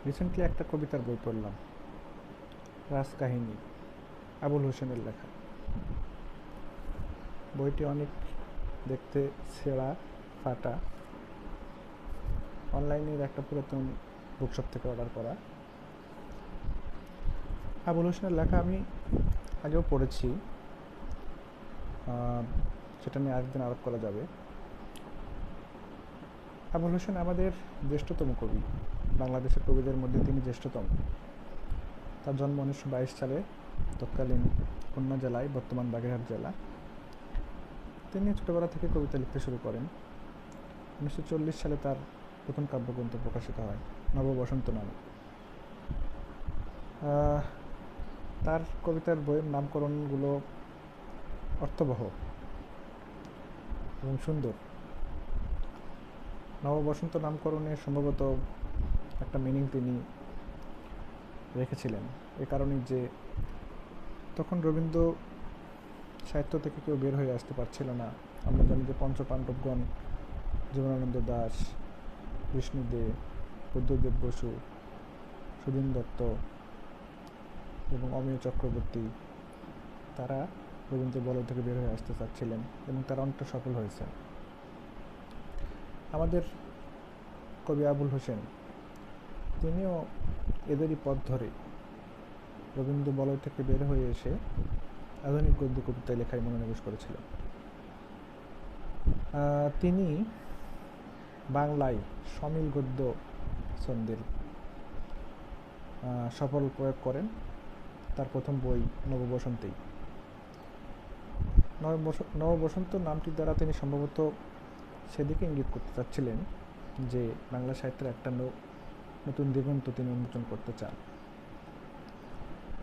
Recently একটা কবিতার বই পড়লাম, রাজকাহিনী, আবুল হোসেনের লেখা। বইটি অনেক দেখতে ছেঁড়া, ফাটা। অনলাইনের একটা পুরাতন বুকশপ থেকে অর্ডার করা। আবুল হোসেনের লেখা আমি আগেও পড়েছি, সেটা নিয়ে আরেকদিন আলাপ করা যাবে। আবুল হোসেন আমাদের জ্যেষ্ঠতম কবি, বাংলাদেশের কবিদের মধ্যে তিনি জ্যেষ্ঠতম। তার জন্ম 1922 সালে তৎকালীন খুলনা জেলায়, বর্তমান বাগেরহাট জেলা। তিনি ছোটবেলা থেকে কবিতা লিখতে শুরু করেন। 1940 সালে তার প্রথম কাব্যগ্রন্থ প্রকাশিত হয়, নববসন্ত নামে। তার কবিতার বইয়ের নামকরণগুলো অর্থবহ এবং সুন্দর। নববসন্ত নামকরণে সম্ভবত একটা মিনিং তিনি রেখেছিলেন, এ কারণেই যে তখন রবীন্দ্র সাহিত্য থেকে কেউ বের হয়ে আসতে পারছিল না। আমরা জানি যে পঞ্চপাণ্ডবগণ, জীবনানন্দ দাশ, বিষ্ণু দে, বুদ্ধদেব বসু, সুধীন দত্ত এবং অমিয় চক্রবর্তী, তারা রবীন্দ্র বলয় থেকে বের হয়ে আসতে চাচ্ছিলেন এবং তারা অনেকটা সফল হয়েছে। আমাদের কবি আবুল হোসেন, তিনিও এদেরই পথ ধরে রবীন্দ্র বলয় থেকে বের হয়ে এসে আধুনিক গদ্য কবিতায় লেখায় মনোনিবেশ করেছিলেন। তিনি বাংলায় সমিল গদ্য ছন্দের সফল প্রয়োগ করেন তার প্রথম বই নববসন্তেই। নববসন্ত নামটির দ্বারা তিনি সম্ভবত সেদিকে ইঙ্গিত করতে চাচ্ছিলেন যে বাংলা সাহিত্যের একটা নতুন দিগন্ত তিনি উন্মোচন করতে চান।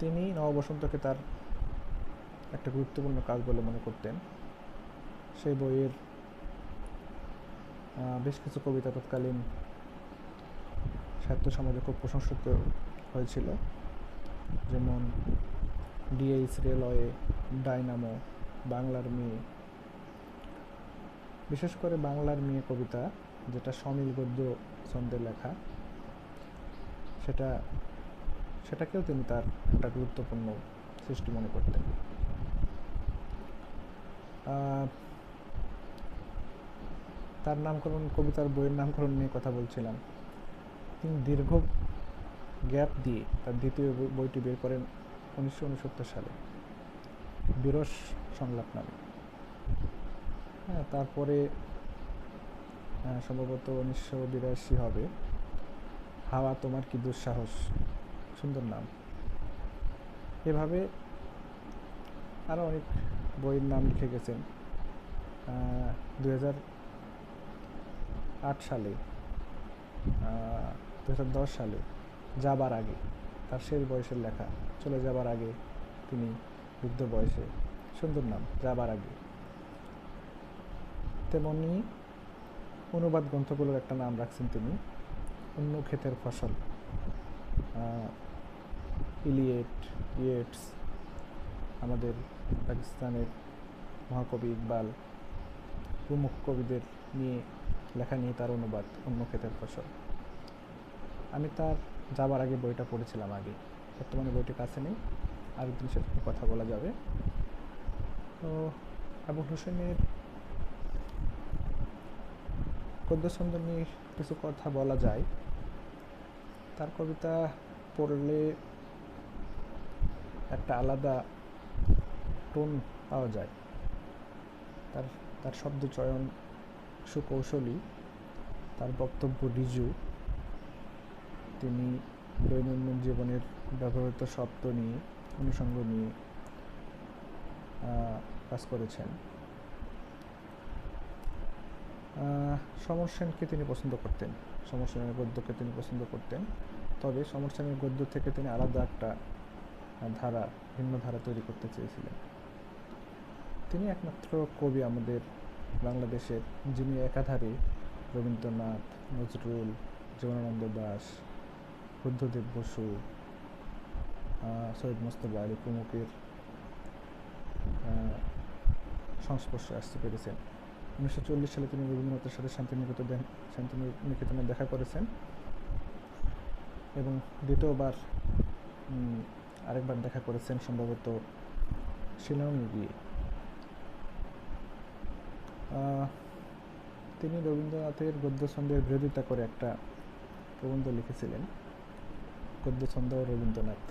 তিনি নববসন্তকে তার একটা গুরুত্বপূর্ণ কাজ বলে মনে করতেন। সেই বইয়ের বেশ কিছু কবিতা তৎকালীন সাহিত্য সমাজে খুব প্রশংসিত হয়েছিল, যেমন ডিএইচ রেলওয়ে, ডাইনামো, বাংলার মেয়ে। বিশেষ করে বাংলার মেয়ে কবিতা, যেটা সমিল গদ্য ছন্দে লেখা, সেটাকেও তিনি তার একটা গুরুত্বপূর্ণ সৃষ্টি মনে করতেন। তার নামকরণ, কবিতার বইয়ের নামকরণ নিয়ে কথা বলছিলাম। তিনি দীর্ঘ গ্যাপ দিয়ে তার দ্বিতীয় বইটি বের করেন 1969 সালে, বিরস সংলাপ নামে। তারপরে সম্ভবত 1982 হবে, হাওয়া তোমার কি দুঃসাহস, সুন্দর নাম। এভাবে আরও অনেক বইয়ের নাম লিখে গেছেন। 2008 সালে, 2010 সালে যাবার আগে, তার শেষ বয়সের লেখা, চলে যাবার আগে তিনি বৃদ্ধ বয়সে, সুন্দর নাম, যাবার আগে। তেমনি অনুবাদ গ্রন্থগুলোর একটা নাম রাখছেন তিনি, অন্য ক্ষেতের ফসল, ইলিয়েট, ইয়েটস, আমাদের পাকিস্তানের মহাকবি ইকবাল প্রমুখ কবিদের নিয়ে লেখা নিয়ে তার অনুবাদ, অন্য ক্ষেতের ফসল। আমি তার যাবার আগে বইটা পড়েছিলাম আগে, বর্তমানে বইটি কাছে নেই, আরেকদিন সেটা কথা বলা যাবে। তো আবুল হোসেনের গদ্যছন্দ নিয়ে কিছু কথা বলা যায়। তার কবিতা পড়লে একটা আলাদা টোন পাওয়া যায়। তার শব্দ চয়ন সুকৌশলী, তার বক্তব্য ঋজু। তিনি দৈনন্দিন জীবনের ব্যবহৃত শব্দ নিয়ে, অনুষঙ্গ নিয়ে কাজ করেছেন। সমর সেনকে তিনি পছন্দ করতেন, সমর সেনের গদ্যকে তিনি পছন্দ করতেন। তবে সমর সেনের গদ্য থেকে তিনি আলাদা একটা ধারা, ভিন্ন ধারা তৈরি করতে চেয়েছিলেন। তিনি একমাত্র কবি আমাদের বাংলাদেশের যিনি একাধারে রবীন্দ্রনাথ, নজরুল, জীবনানন্দ দাশ, বুদ্ধদেব বসু, সৈয়দ মুজতবা আলী প্রমুখের সংস্পর্শে আসতে পেরেছেন। 1940 সালে তিনি রবীন্দ্রনাথের সাথে শান্তিনিকেতনে দেখা করেছেন। এবং দ্বিতীয়বার আরেকবার দেখা করেছেন সম্ভবত শিলংয়ে গিয়ে। তিনি রবীন্দ্রনাথের গদ্যছন্দের বিরোধিতা করে একটা প্রবন্ধ লিখেছিলেন, গদ্যছন্দ ও রবীন্দ্রনাথ।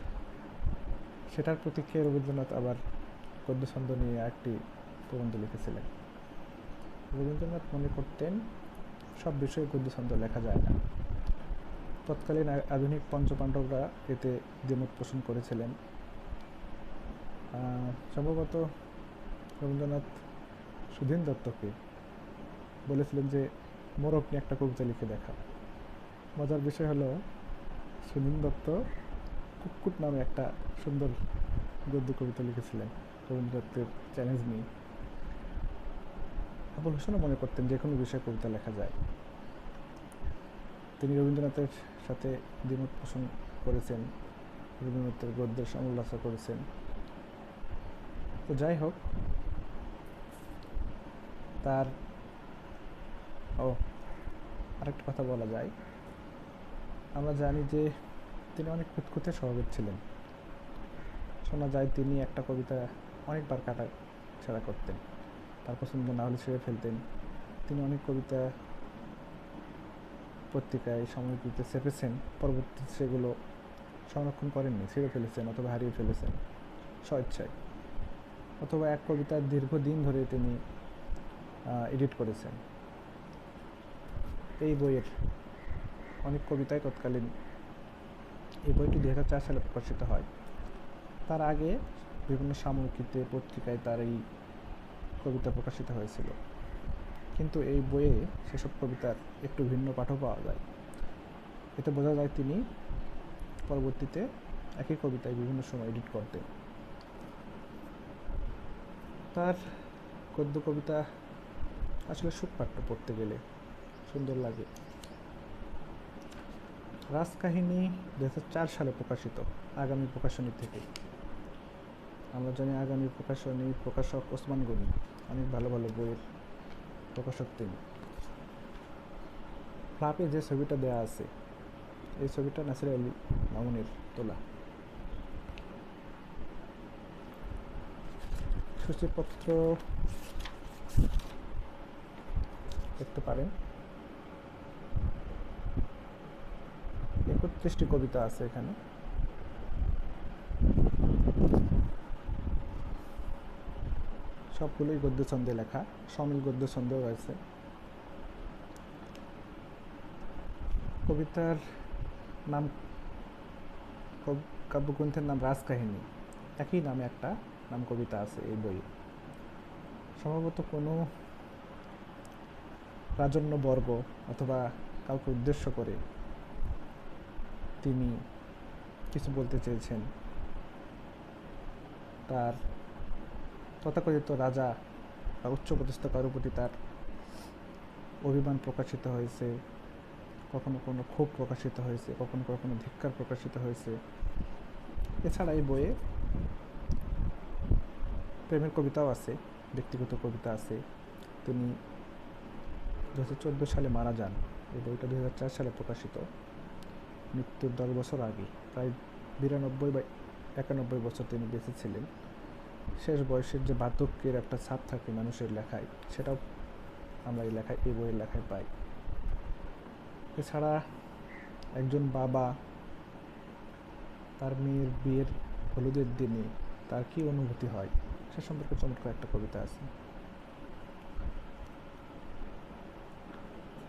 সেটার প্রতিক্রিয়ায় রবীন্দ্রনাথ আবার গদ্যছন্দ নিয়ে একটি প্রবন্ধ লিখেছিলেন। রবীন্দ্রনাথ মনে করতেন সব বিষয়ে গদ্যছন্দ লেখা যায় না। তৎকালীন আধুনিক পঞ্চপাণ্ডবরা এতে দ্বিমত পোষণ করেছিলেন। সম্ভবত রবীন্দ্রনাথ সুধীন দত্তকে বলেছিলেন যে মোরগ নিয়ে একটা কবিতা লিখে দেখা। মজার বিষয় হলো সুধীন দত্ত কুক্কুট নামে একটা সুন্দর গদ্য কবিতা লিখেছিলেন রবীন্দ্রনাথের চ্যালেঞ্জ নিয়ে। আবুল হোসেনও মনে করতেন যে কোনো বিষয়ে কবিতা লেখা যায়। তিনি রবীন্দ্রনাথের সাথে দ্বিমত পোষণ করেছেন, রবীন্দ্রনাথের গদ্যের সমালোচনা করেছেন। তো যাই হোক, তার আরেকটা কথা বলা যায়, আমরা জানি যে তিনি অনেক খুঁতখুঁতে স্বভাবের ছিলেন। শোনা যায় তিনি একটা কবিতা অনেকবার কাটা ছাড়া করতেন, তার পছন্দ না হলে ছেড়ে ফেলতেন। তিনি অনেক কবিতা পত্রিকায় সাময়িকীতে ছেপেছেন, পরবর্তীতে সেগুলো সংরক্ষণ করেননি, ছেড়ে ফেলেছেন অথবা হারিয়ে ফেলেছেন স্বেচ্ছায়, অথবা এক কবিতা দীর্ঘদিন ধরে তিনি এডিট করেছেন। এই বইয়ের অনেক কবিতায় তৎকালীন, এই বইটি 2004 সালে প্রকাশিত হয়। তার আগে বিভিন্ন সাময়িকীতে পত্রিকায় তার এই কবিতা প্রকাশিত হয়েছিল, কিন্তু এই বইয়ে সেসব কবিতার একটু ভিন্ন পাঠও পাওয়া যায়। এতে বোঝা যায় তিনি পরবর্তীতে একই কবিতায় বিভিন্ন সময় এডিট করতেন। তার গদ্য কবিতা আসলে সুপাঠ্য, পড়তে গেলে সুন্দর লাগে। রাজকাহিনী 2004 সালে প্রকাশিত আগামী প্রকাশনী থেকে। আমরা জানি আগামী প্রকাশনী প্রকাশক ওসমান গনি, অনেক ভালো ভালো বইয়ের প্রকাশক তিনি। ফ্লাপে যে ছবিটা দেয়া আছে, এই ছবিটা নাসির আলী মামুনের তোলা। সূচিপত্র দেখতে পারেন, 31টি কবিতা আছে এখানে। সবগুলোই গদ্য ছন্দে লেখা, সমিল গদ্য ছন্দেও রয়েছে। কবিতার নাম, কাব্যগ্রন্থের নাম রাজকাহিনী, একই নামে একটা নাম কবিতা আছে এই বইয়ে। সম্ভবত কোনো রাজন্যবর্গ অথবা কাউকে উদ্দেশ্য করে তিনি কিছু বলতে চেয়েছেন। তার তথাকথিত রাজা বা উচ্চপদস্থ কারোর প্রতি তার অভিমান প্রকাশিত হয়েছে, কখনো কোনো ক্ষোভ প্রকাশিত হয়েছে, কখনো কখনো ধিক্কার প্রকাশিত হয়েছে। এছাড়া এই বইয়ে প্রেমের কবিতাও আছে, ব্যক্তিগত কবিতা আছে। তিনি 2014 সালে মারা যান। এই বইটা 2004 সালে প্রকাশিত, মৃত্যুর 10 বছর আগে। প্রায় 92 বা 91 বছর তিনি বেঁচে ছিলেন। শেষ বয়সের যে বার্ধক্যের একটা ছাপ থাকে মানুষের লেখায়, সেটাও আমরা এই বইয়ের লেখায় পাই। এছাড়া একজন বাবা তার মেয়ের বিয়ের হলুদের দিনে তার কি অনুভূতি হয় সে সম্পর্কে চমৎকার একটা কবিতা আছে।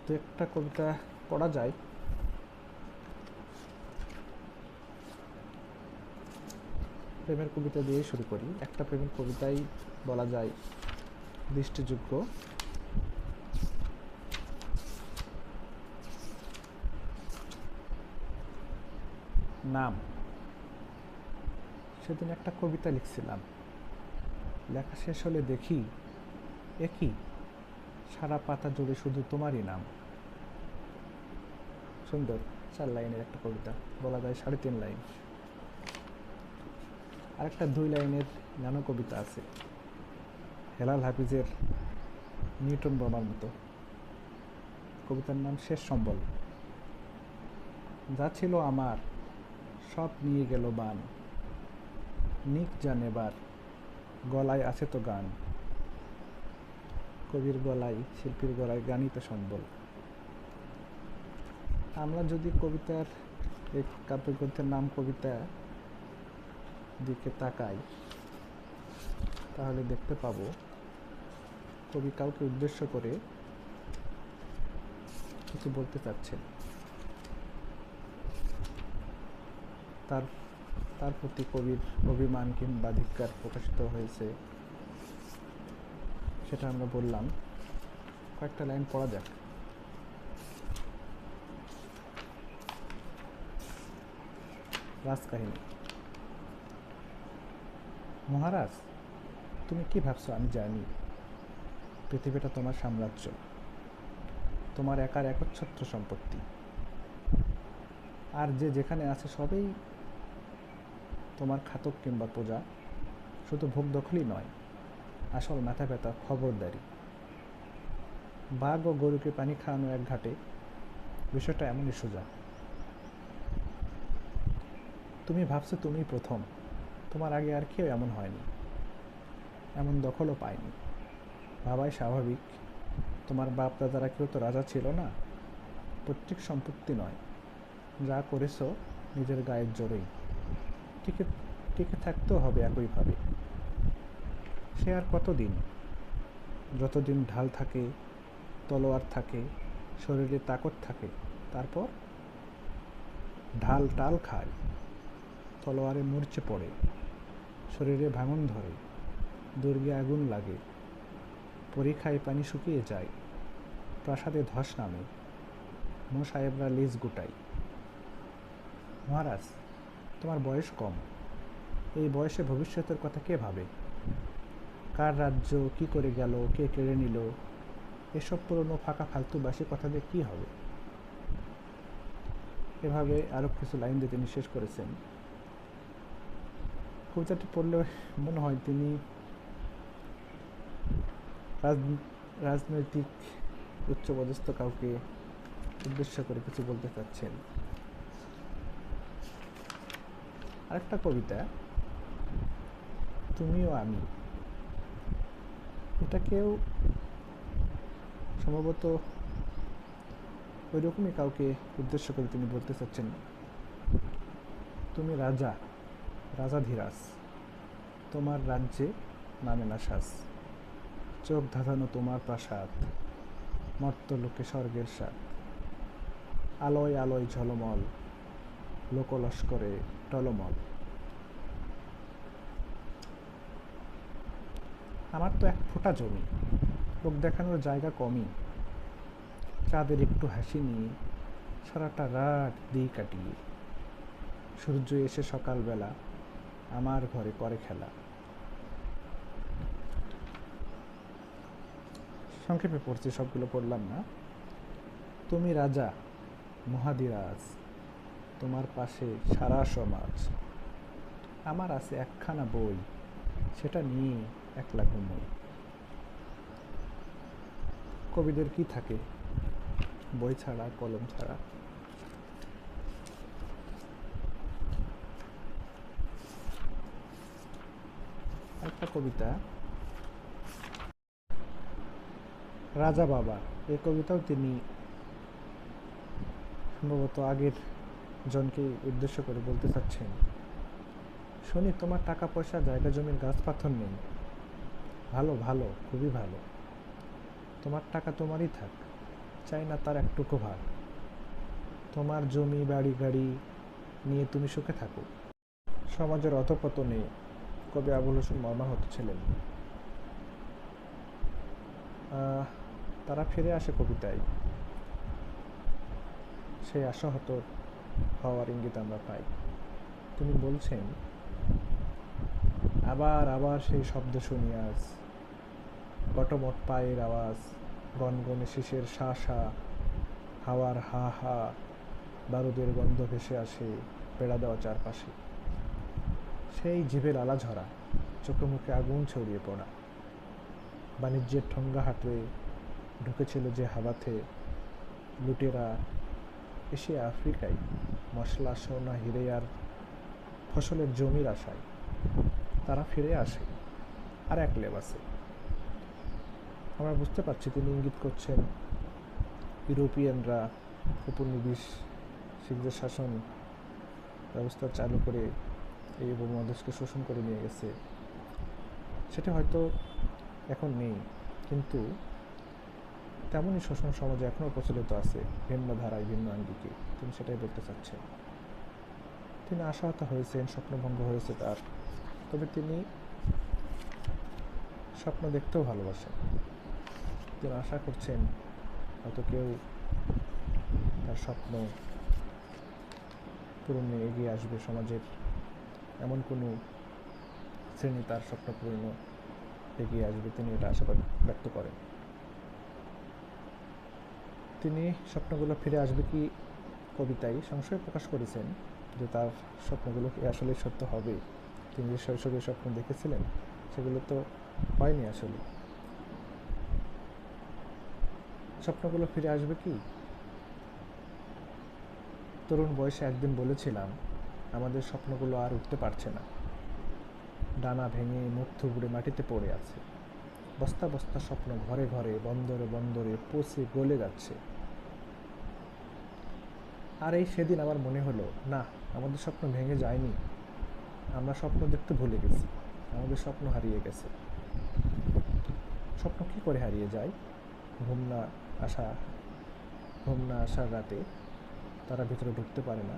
তো একটা কবিতা পড়া যায়। প্রেমের কবিতা দিয়ে শুরু করি। একটা প্রেমের কবিতাই বলা যায় দৃষ্টিযোগ্য। নাম। সেদিন একটা কবিতা লিখছিলাম, লেখা শেষ হলে দেখি একই সারা পাতা জুড়ে শুধু তোমারই নাম। সুন্দর 4 লাইনের একটা কবিতা, বলা যায় 3.5 লাইন। আরেকটা 2 লাইনের নানা কবিতা আছে, হেলাল হাফিজের নিউটন বোমার মতো। কবিতার নাম শেষ সম্বল। যা ছিল আমার সব নিয়ে গেল বান, নিক জান এবার গলায় আছে তো গান। কবির গলায়, শিল্পীর গলায় গানই তো সম্বল। আমরা যদি কবিতার এই কাব্যগ্রন্থের নাম কবিতা দিকে তাকাই, তাহলে দেখতে পাবো কবি কাউকে উদ্দেশ্য করে কিছু বলতে চাচ্ছেন। তার তার প্রতি কবির অভিমান কিংবা ধিক্কার প্রকাশিত হয়েছে, সেটা আমরা বললাম। কয়েকটা লাইন পড়া যাক। রাজকাহিনী। মহারাজ, তুমি কি ভাবছো আমি জানি। পৃথিবীটা তোমার সাম্রাজ্য, তোমার একার একচ্ছত্র সম্পত্তি। আর যে যেখানে আছে সবই তোমার খাতক কিংবা প্রজা। শুধু ভোগ দখলই নয়, আসল মাথা ব্যথা খবরদারি। বাঘ ও গরুকে পানি খাওয়ানো এক ঘাটে, বিষয়টা এমনই সোজা। তুমি ভাবছো তুমি প্রথম, তোমার আগে আর কেউ এমন হয়নি, এমন দখলও পায়নি। ভাবাই স্বাভাবিক, তোমার বাপ দাদারা কেউ তো রাজা ছিল না। পৈতৃক সম্পত্তি নয়, যা করেছ নিজের গায়ের জোরেই। টিকে টিকে থাকতেও হবে একইভাবে। সে আর কতদিন? যতদিন ঢাল থাকে, তলোয়ার থাকে, শরীরে তাকত থাকে। তারপর ঢাল টাল খায়, তলোয়ারে মূর্ছে পড়ে, শরীরে ভাঙন ধরে, দুর্গে আগুন লাগে, পরীক্ষায় পানি শুকিয়ে যায়, প্রাসাদে ধস নামে, সাহেবরা লিজ গুটাই। মহারাজ, তোমার বয়স কম। এই বয়সে ভবিষ্যতের কথা কে ভাবে? কার রাজ্য কি করে গেল, কে কেড়ে নিল, এসব পুরনো ফাঁকা ফালতু বাসি কথা দিয়ে কী হবে? এভাবে আরও কিছু লাইন দিয়ে তিনি শেষ করেছেন। কবিতাটি পড়লে মনে হয় তিনি রাজনৈতিক উচ্চপদস্থ কাউকে উদ্দেশ্য করে কিছু বলতে চাচ্ছেন। আরেকটা কবিতা, তুমিও আমি, এটাকেও সম্ভবত ওই রকমই কাউকে উদ্দেশ্য করে তিনি বলতে চাচ্ছেন। তুমি রাজা, রাজাধিরাজ, তোমার রাজ্যে নামে না শ্বাস। চোখ ধাঁধানো তোমার প্রাসাদ, মর্তলোকে স্বর্গের স্বাদ। আলোয় আলোয় ঝলমল, লোকলস্করে টলমল। আমার তো এক ফোঁটা জমি, লোক দেখানোর জায়গা কমই। চাঁদের একটু হাসি নিয়ে সারাটা রাত দিই কাটিয়ে। সূর্য এসে সকালবেলা আমার ঘরে করে খেলা। সংক্ষেপে পড়ছি, সবগুলো পড়লাম না। তুমি রাজা, মহাদিরাজ, তোমার পাশে সারা সমাজ। আমার আছে একখানা বই, সেটা নিয়ে একলা ঘুমোই। কবিদের কি থাকে বই ছাড়া, কলম ছাড়া? একটা কবিতা, রাজা বাবা। এই কবিতাও তিনি সম্ভবত আগের জনকে উদ্দেশ্য করে বলতে চাচ্ছেন। শুনি তোমার টাকা পয়সা, জায়গা জমির গাছ পাথর নেই। ভালো ভালো, খুবই ভালো। তোমার টাকা তোমারই থাক, চাই না তার একটুকু ভাগ। তোমার জমি বাড়ি গাড়ি নিয়ে তুমি সুখে থাকো। সমাজের অধপতনে কবি আবুল হোসেন মর্মাহত ছিলেন। তারা ফিরে আসে কবিতায়, সেই আশাহত হওয়ার ইঙ্গিত আমরা পাই। তিনি বলছেন, আবার আবার সেই শব্দ শুনি আজ, কটমট পায়ের আওয়াজ, গনগনে শিশের শা শা, হাওয়ার হা হা, বারুদের গন্ধ ভেসে আসে পেড়া দেওয়া চারপাশে। সেই জিভে লালা ঝরা, চোখে মুখে আগুন ছড়িয়ে পড়া। বাণিজ্যের ঠোঙ্গা হাটে ঢুকেছিল যে হাবাতে, লুটেরা এশিয়া আফ্রিকায় মশলা সোনা হিরে আর ফসলের জমির আশায় তারা ফিরে আসে। আর এক লেবাসে আমরা বুঝতে পারছি তিনি ইঙ্গিত করছেন ইউরোপিয়ানরা উপনিবেশিকদের শাসন ব্যবস্থা চালু করে এই উপমহাদেশকে শোষণ করে নিয়ে গেছে। সেটা হয়তো এখন নেই, কিন্তু তেমনই শোষণ সমাজে এখনও প্রচলিত আছে, ভিন্ন ধারায় ভিন্ন আঙ্গিকে। তিনি সেটাই বলতে চাচ্ছেন। তিনি আশাহত হয়েছেন, স্বপ্নভঙ্গ হয়েছে তার, তবে তিনি স্বপ্ন দেখতেও ভালোবাসেন। তিনি আশা করছেন হয়তো কেউ তার স্বপ্ন পূরণে এগিয়ে আসবে। সমাজের এমন কোনো শ্রেণী তার স্বপ্ন পূরণে এগিয়ে আসবে, তিনি এটা আশাবাদ ব্যক্ত করেন। তিনি স্বপ্নগুলো ফিরে আসবে কি কবিতায় সংশয় প্রকাশ করেছেন যে তার স্বপ্নগুলো কি আসলে সত্য হবে। তিনি যে শৈশবে স্বপ্ন দেখেছিলেন সেগুলো তো হয়নি আসলে। স্বপ্নগুলো ফিরে আসবে কি? তরুণ বয়সে একদিন বলেছিলাম আমাদের স্বপ্নগুলো আর উঠতে পারছে না, ডানা ভেঙে মুখ থুবড়ে মাটিতে পড়ে আছে। বস্তা বস্তা স্বপ্ন ঘরে ঘরে বন্দরে বন্দরে পচে গলে যাচ্ছে। আর এই সেদিন আমার মনে হলো, না, আমাদের স্বপ্ন ভেঙে যায়নি, আমরা স্বপ্ন দেখতে ভুলে গেছি, আমাদের স্বপ্ন হারিয়ে গেছে। স্বপ্ন কী করে হারিয়ে যায়? ঘুম না আসার রাতে তারা ভিতরে ঢুকতে পারে না।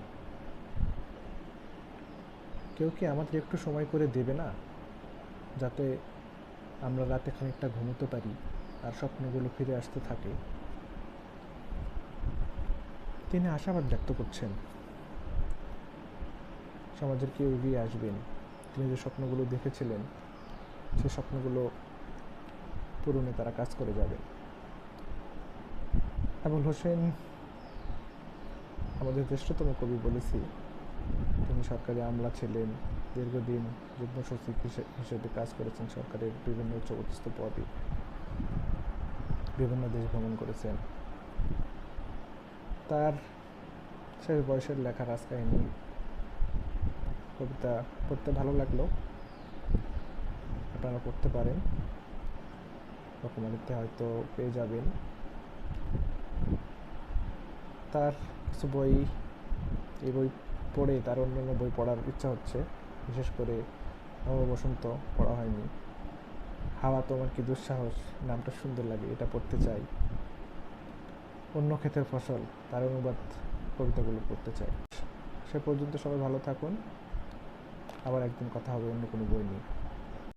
কেউ কি আমাদের একটু সময় করে দেবে না, যাতে আমরা রাতে খানিকটা ঘুমোতে পারি আর স্বপ্নগুলো ফিরে আসতে থাকে? তিনি আশাবাদ ব্যক্ত করছেন সমাজের কেউ এগিয়ে আসবেন। তিনি যে স্বপ্নগুলো দেখেছিলেন সেই স্বপ্নগুলো পূরণে তারা কাজ করে যাবেন। আবুল হোসেন আমাদের জ্যেষ্ঠতম কবি বলেছি, তিনি সরকারি আমলা ছিলেন, দীর্ঘদিন যুগ্ম সচিব হিসেবে কাজ করেছেন, সরকারের বিভিন্ন উচ্চপদস্থ পদে বিভিন্ন দেশ ভ্রমণ করেছেন। তার শেষ বয়সের লেখা রাজকাহিনী কবিতা পড়তে ভালো লাগলো, আপনারা পড়তে পারেন, রকমারিতে হয়তো পেয়ে যাবেন। তার কিছু বই, এই বই পড়ে তার অন্যান্য বই পড়ার ইচ্ছা হচ্ছে। বিশেষ করে বসন্ত পড়া হয়নি। হাওয়া তোমার কি দুঃসাহস, নামটা সুন্দর লাগে, এটা পড়তে চাই। অন্য ক্ষেতের ফসল, তার অনুবাদ কবিতাগুলো পড়তে চাই। সে পর্যন্ত সবাই ভালো থাকুন, আবার একদিন কথা হবে অন্য কোনো বই নিয়ে।